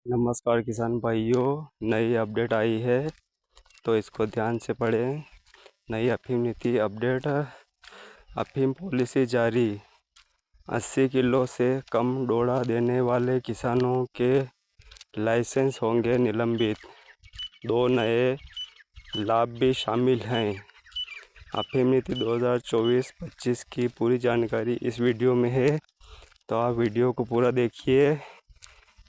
नमस्कार किसान भाइयों, नई अपडेट आई है तो इसको ध्यान से पढ़ें। नई अफीम नीति अपडेट। अफीम पॉलिसी जारी। 80 किलो से कम डोडा देने वाले किसानों के लाइसेंस होंगे निलंबित। 2 नए लाभ भी शामिल हैं। अफीम नीति 2024-25 की पूरी जानकारी इस वीडियो में है, तो आप वीडियो को पूरा देखिए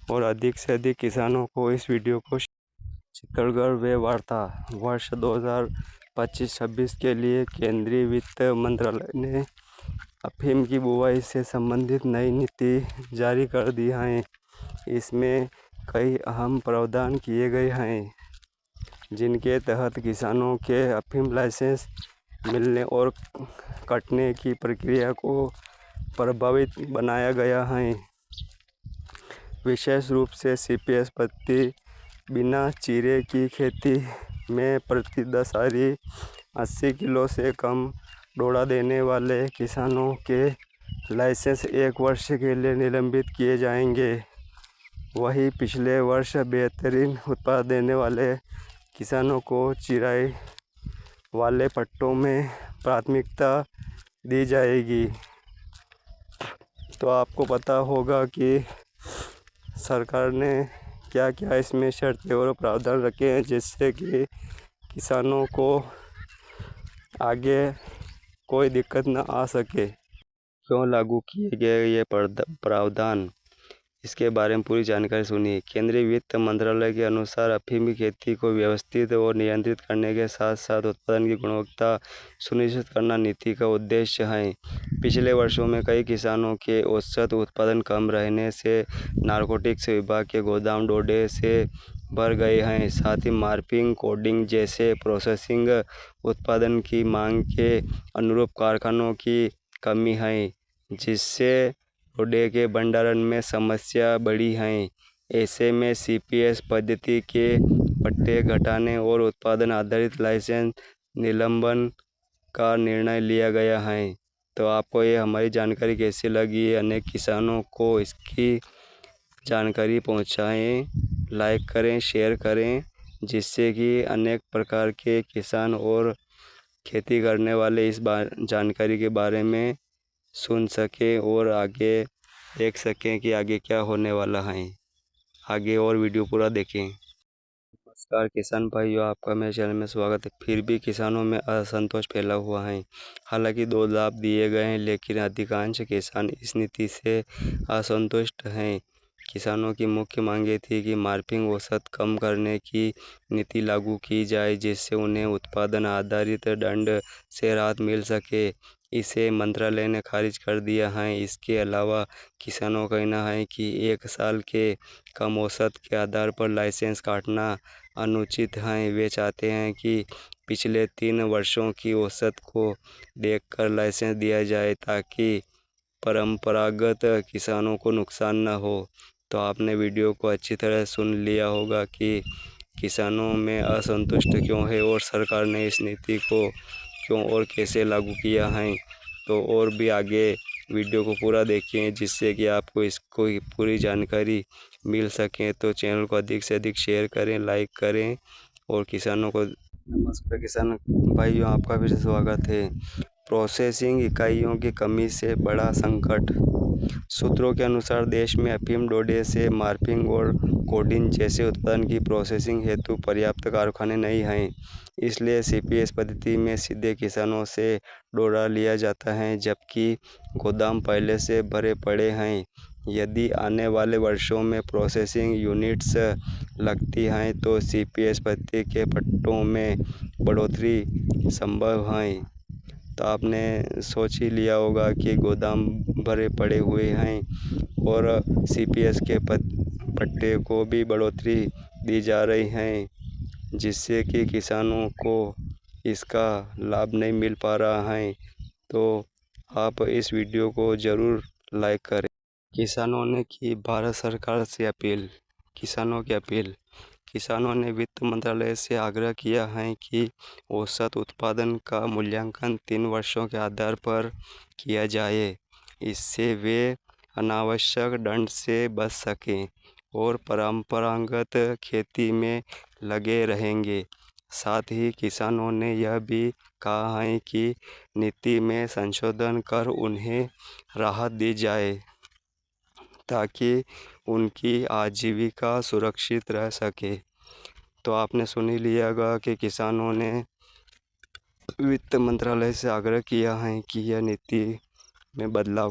और अधिक से अधिक किसानों को इस वीडियो को चित्तौड़गढ़ वे वार्ता वर्ष 2025-26 के लिए केंद्रीय वित्त मंत्रालय ने अफीम की बुवाई से संबंधित नई नीति जारी कर दी है। इसमें कई अहम प्रावधान किए गए हैं, जिनके तहत किसानों के अफीम लाइसेंस मिलने और कटने की प्रक्रिया को प्रभावित बनाया गया है। विशेष रूप से CPS पत्ती बिना चीरे की खेती में प्रति 10 आरी 80 किलो से कम डोडा देने वाले किसानों के लाइसेंस 1 वर्ष के लिए निलंबित किए जाएंगे। वहीं पिछले वर्ष बेहतरीन उत्पाद देने वाले किसानों को चिराई वाले पट्टों में प्राथमिकता दी जाएगी। तो आपको पता होगा कि सरकार ने क्या क्या इसमें शर्तें और प्रावधान रखे हैं, जिससे कि किसानों को आगे कोई दिक्कत न आ सके। क्यों लागू किए गए ये प्रावधान, इसके बारे में पूरी जानकारी सुनिए। केंद्रीय वित्त मंत्रालय के अनुसार अफीम की खेती को व्यवस्थित और नियंत्रित करने के साथ साथ उत्पादन की गुणवत्ता सुनिश्चित करना नीति का उद्देश्य है। पिछले वर्षों में कई किसानों के औसत उत्पादन कम रहने से नारकोटिक्स विभाग के गोदाम डोडे से भर गए हैं। साथ ही मार्किंग, कोडिंग जैसे प्रोसेसिंग उत्पादन की मांग के अनुरूप कारखानों की कमी है, जिससे डोडे के भंडारण में समस्या बढ़ी है। ऐसे में CPS पद्धति के पट्टे घटाने और उत्पादन आधारित लाइसेंस निलंबन का निर्णय लिया गया है। तो आपको ये हमारी जानकारी कैसी लगी? अनेक किसानों को इसकी जानकारी पहुंचाएं, लाइक करें, शेयर करें, जिससे कि अनेक प्रकार के किसान और खेती करने वाले इस जानकारी के बारे में सुन सकें और आगे देख सकें कि आगे क्या होने वाला है। आगे और वीडियो पूरा देखें। नमस्कार किसान भाइयों, आपका मेरे चैनल में स्वागत है। फिर भी किसानों में असंतोष फैला हुआ है। हालांकि 2 लाभ दिए गए हैं, लेकिन अधिकांश किसान इस नीति से असंतुष्ट हैं। किसानों की मुख्य मांगें थी कि मार्किंग औसत कम करने की नीति लागू की जाए, जिससे उन्हें उत्पादन आधारित दंड से राहत मिल सके। इसे मंत्रालय ने खारिज कर दिया है। इसके अलावा किसानों का कहना है कि 1 साल के कम औसत के आधार पर लाइसेंस काटना अनुचित है। वे चाहते हैं कि पिछले 3 वर्षों की औसत को देखकर लाइसेंस दिया जाए, ताकि परंपरागत किसानों को नुकसान न हो। तो आपने वीडियो को अच्छी तरह सुन लिया होगा कि किसानों में असंतुष्ट क्यों है और सरकार ने इस नीति को क्यों और कैसे लागू किया है। तो और भी आगे वीडियो को पूरा देखें, जिससे कि आपको इसको पूरी जानकारी मिल सके। तो चैनल को अधिक से अधिक शेयर करें, लाइक करें और किसानों को नमस्कार किसान भाइयों, आपका फिर से स्वागत है। प्रोसेसिंग इकाइयों की कमी से बड़ा संकट। सूत्रों के अनुसार देश में अफीम डोडे से मार्किंग और कोडिंग जैसे उत्पादन की प्रोसेसिंग हेतु पर्याप्त कारखाने नहीं हैं। इसलिए CPS पद्धति में सीधे किसानों से डोडा लिया जाता है, जबकि गोदाम पहले से भरे पड़े हैं। यदि आने वाले वर्षों में प्रोसेसिंग यूनिट्स लगती हैं तो CPS पद्धति के पट्टों में बढ़ोतरी संभव है। तो आपने सोच ही लिया होगा कि गोदाम भरे पड़े हुए हैं और CPS के पट्टे को भी बढ़ोतरी दी जा रही है, जिससे कि किसानों को इसका लाभ नहीं मिल पा रहा है। तो आप इस वीडियो को ज़रूर लाइक करें। किसानों ने की भारत सरकार से अपील। किसानों की अपील। किसानों ने वित्त मंत्रालय से आग्रह किया है कि औसत उत्पादन का मूल्यांकन 3 वर्षों के आधार पर किया जाए। इससे वे अनावश्यक दंड से बच सकें। और परंपरागत खेती में लगे रहेंगे। साथ ही किसानों ने यह भी कहा है कि नीति में संशोधन कर उन्हें राहत दी जाए ताकि उनकी आजीविका सुरक्षित रह सके। तो आपने सुन ही लिया होगा कि किसानों ने वित्त मंत्रालय से आग्रह किया है कि यह नीति में बदलाव